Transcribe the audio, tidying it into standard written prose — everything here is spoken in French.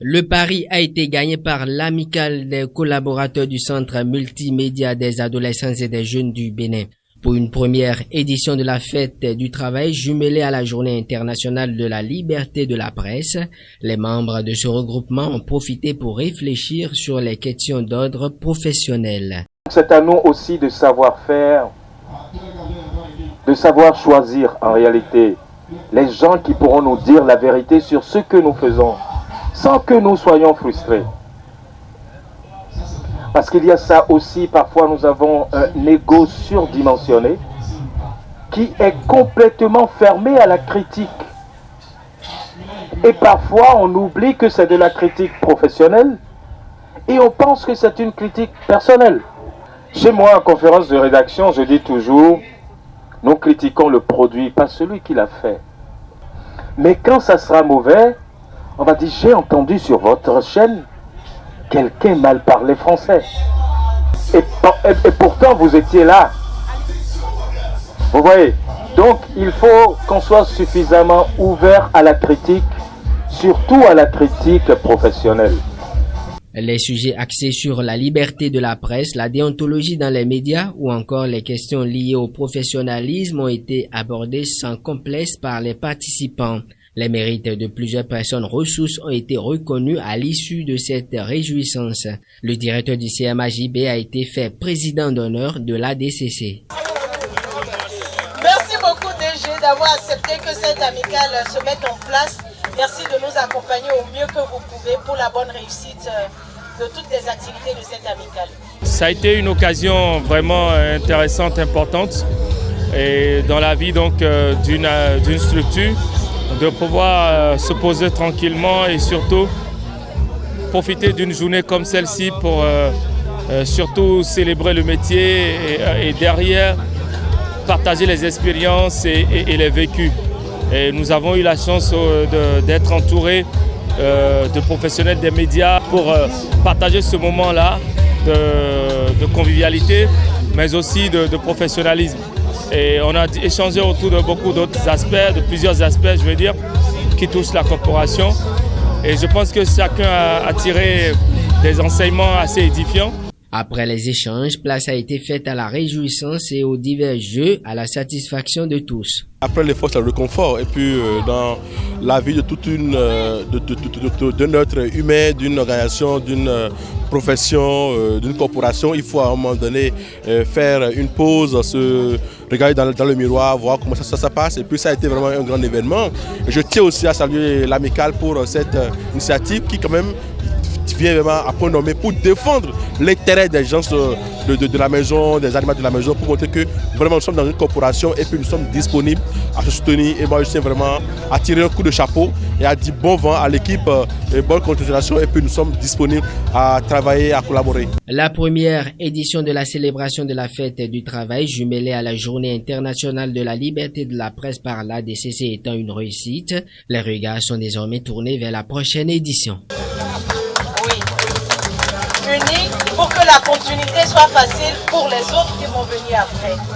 Le pari a été gagné par l'amicale des collaborateurs du Centre multimédia des adolescents et des jeunes du Bénin. Pour une première édition de la fête du travail jumelée à la Journée internationale de la liberté de la presse, les membres de ce regroupement ont profité pour réfléchir sur les questions d'ordre professionnel. C'est à nous aussi de savoir faire, de savoir choisir en réalité les gens qui pourront nous dire la vérité sur ce que nous faisons, sans que nous soyons frustrés. Parce qu'il y a ça aussi, parfois nous avons un ego surdimensionné qui est complètement fermé à la critique. Et parfois on oublie que c'est de la critique professionnelle et on pense que c'est une critique personnelle. Chez moi, en conférence de rédaction, je dis toujours, nous critiquons le produit, pas celui qui l'a fait. Mais quand ça sera mauvais, on va dire, j'ai entendu sur votre chaîne, quelqu'un mal parlait français. Et pourtant, vous étiez là. Vous voyez? Donc, il faut qu'on soit suffisamment ouvert à la critique, surtout à la critique professionnelle. Les sujets axés sur la liberté de la presse, la déontologie dans les médias ou encore les questions liées au professionnalisme ont été abordés sans complexe par les participants. Les mérites de plusieurs personnes ressources ont été reconnus à l'issue de cette réjouissance. Le directeur du CMAJB a été fait président d'honneur de l'ADCC. Merci beaucoup DG d'avoir accepté que cette amicale se mette en place. Merci de nous accompagner au mieux que vous pouvez pour la bonne réussite de toutes les activités de cette amicale. Ça a été une occasion vraiment intéressante, importante et dans la vie donc d'une structure, de pouvoir se poser tranquillement et surtout profiter d'une journée comme celle-ci pour surtout célébrer le métier et derrière partager les expériences et les vécus. Et nous avons eu la chance d'être entourés de professionnels des médias pour partager ce moment-là de convivialité, mais aussi de professionnalisme. Et on a échangé autour de beaucoup d'autres aspects, de plusieurs aspects, je veux dire, qui touchent la corporation. Et je pense que chacun a tiré des enseignements assez édifiants. Après les échanges, place a été faite à la réjouissance et aux divers jeux à la satisfaction de tous. Après l'effort, c'est le réconfort. Et puis dans la vie de toute d'un être humain, d'une organisation, d'une profession, d'une corporation, il faut à un moment donné faire une pause, se regarder dans le miroir, voir comment ça passe. Et puis ça a été vraiment un grand événement. Je tiens aussi à saluer l'amicale pour cette initiative qui quand même vient vraiment à point nommé pour défendre l'intérêt des gens de la maison, des animaux de la maison, pour montrer que vraiment nous sommes dans une corporation et puis nous sommes disponibles à se soutenir. Et moi je tiens vraiment à tirer un coup de chapeau et à dire bon vent à l'équipe et bonne continuation et puis nous sommes disponibles à travailler, à collaborer. La première édition de la célébration de la fête du travail jumelée à la Journée internationale de la liberté de la presse par l'ADCC étant une réussite, les regards sont désormais tournés vers la prochaine édition. Unis pour que la continuité soit facile pour les autres qui vont venir après.